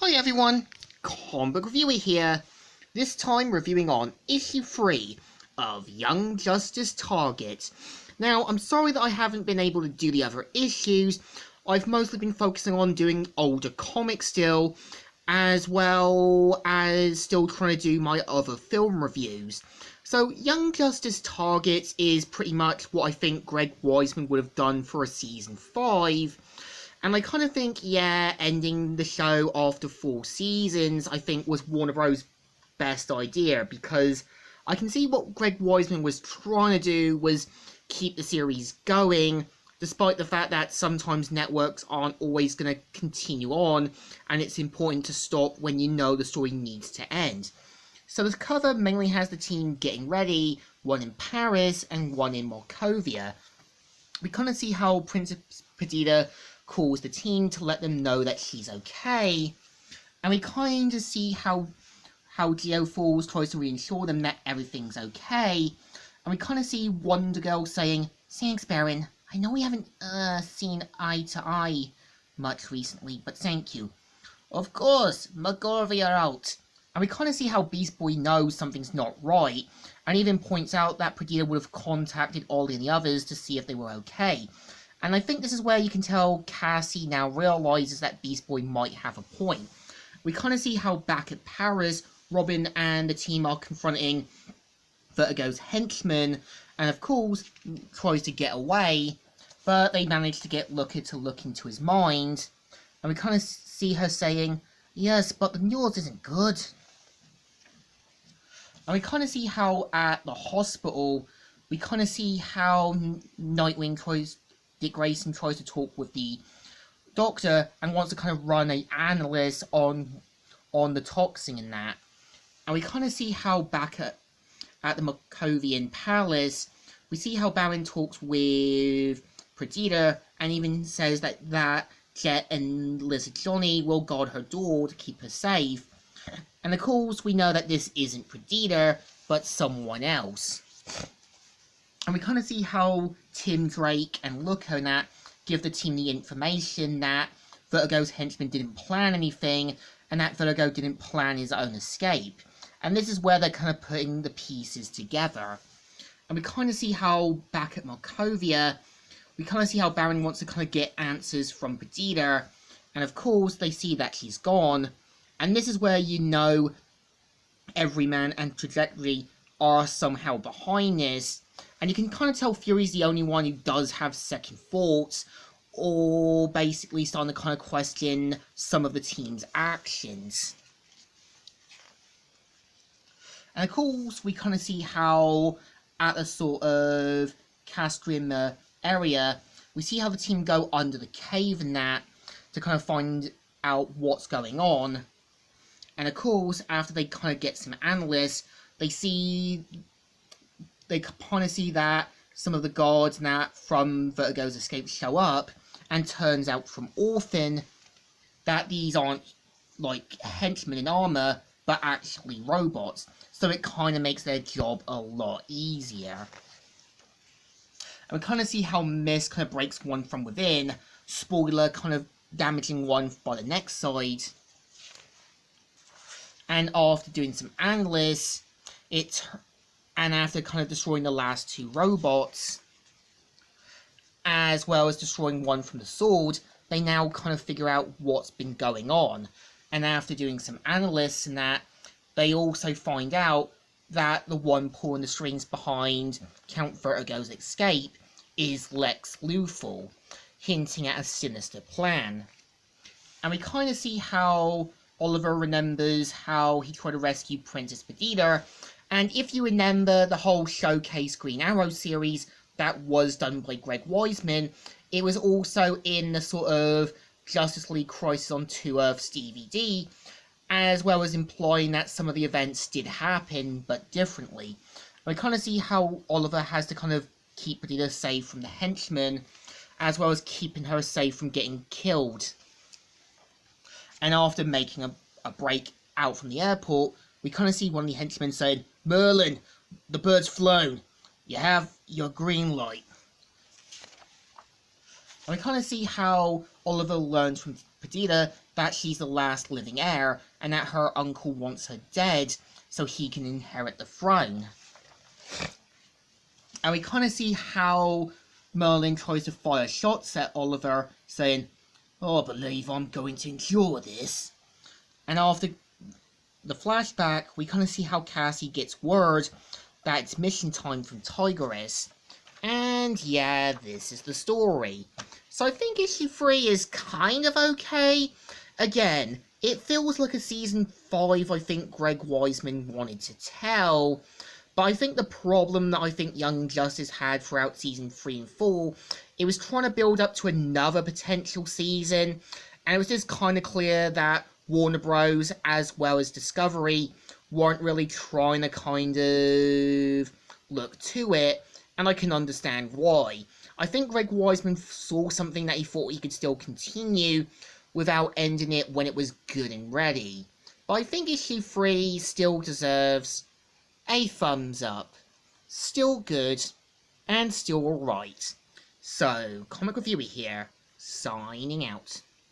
Hi everyone, Comic Book Reviewer here, this time reviewing on issue 3 of Young Justice Target. Now, I'm sorry that I haven't been able to do the other issues. I've mostly been focusing on doing older comics still, as well as still trying to do my other film reviews. So, Young Justice Target is pretty much what I think Greg Weisman would have done for a season 5. And I kind of think, yeah, ending the show after 4 seasons, I think, was Warner Bros. Best idea, because I can see what Greg Weisman was trying to do was keep the series going, despite the fact that sometimes networks aren't always going to continue on, and it's important to stop when you know the story needs to end. So this cover mainly has the team getting ready, one in Paris and one in Markovia. We kind of see how Princess Perdita calls the team to let them know that she's okay, and we kind of see how Geofalls tries to reassure them that everything's okay, and we kind of see Wonder Girl saying, "Thanks, Baron. I know we haven't seen eye to eye much recently, but thank you." "Of course, Markovia out." And we kind of see how Beast Boy knows something's not right, and even points out that Perdita would have contacted Ollie and the others to see if they were okay. And I think this is where you can tell Cassie now realises that Beast Boy might have a point. We kind of see how back at Paris, Robin and the team are confronting Vertigo's henchmen, and of course tries to get away, but they manage to get Looker to look into his mind, and we kind of see her saying, "Yes, but the news isn't good." And we kind of see how at the hospital, we kind of see how Dick Grayson tries to talk with the doctor and wants to kind of run an analysis on the toxin and that. And we kind of see how back at the Markovian Palace, we see how Baron talks with Perdita and even says that Jet and Lizard Johnny will guard her door to keep her safe. And of course, we know that this isn't Perdita, but someone else. And we kind of see how Tim Drake and Looker and that give the team the information that Vertigo's henchmen didn't plan anything, and that Vertigo didn't plan his own escape. And this is where they're kind of putting the pieces together. And we kind of see how back at Markovia, we kind of see how Baron wants to kind of get answers from Perdita, and of course they see that she's gone. And this is where you know Everyman and Trajectory are somehow behind this. And you can kind of tell Fury's the only one who does have second thoughts, or basically starting to kind of question some of the team's actions. And of course, we kind of see how at a sort of Castrim area, we see how the team go under the cave and that to kind of find out what's going on. And of course, after they kind of get some analysts, they kind of see that some of the guards that from Vertigo's escape show up, and turns out from Orphan that these aren't like henchmen in armor, but actually robots. So it kind of makes their job a lot easier. And we kind of see how Mist kind of breaks one from within, spoiler, kind of damaging one by the next side. And after doing some analysis, and after kind of destroying the last 2 robots, as well as destroying one from the sword, they now kind of figure out what's been going on. And after doing some analysis and that, they also find out that the one pulling the strings behind Count Vertigo's escape is Lex Luthor, hinting at a sinister plan. And we kind of see how Oliver remembers how he tried to rescue Princess Perdita, and if you remember the whole Showcase Green Arrow series that was done by Greg Weisman, it was also in the sort of Justice League Crisis on Two Earths DVD, as well as implying that some of the events did happen, but differently. We kind of see how Oliver has to kind of keep Perdita safe from the henchmen, as well as keeping her safe from getting killed. And after making a break out from the airport, we kind of see one of the henchmen saying, "Merlin, the bird's flown. You have your green light." And we kind of see how Oliver learns from Perdita that she's the last living heir and that her uncle wants her dead so he can inherit the throne. And we kind of see how Merlin tries to fire shots at Oliver, saying, "Oh, I believe I'm going to endure this." And after the flashback, we kind of see how Cassie gets word that it's mission time from Tigress. And yeah, this is the story. So I think issue 3 is kind of okay. Again, it feels like a season 5 I think Greg Weisman wanted to tell. But I think the problem that I think Young Justice had throughout season 3 and 4, it was trying to build up to another potential season, and it was just kind of clear that Warner Bros. As well as Discovery weren't really trying to kind of look to it, and I can understand why. I think Greg Weisman saw something that he thought he could still continue without ending it when it was good and ready. But I think issue 3 still deserves a thumbs up. Still good, and still alright. So, Comic Reviewer here, signing out.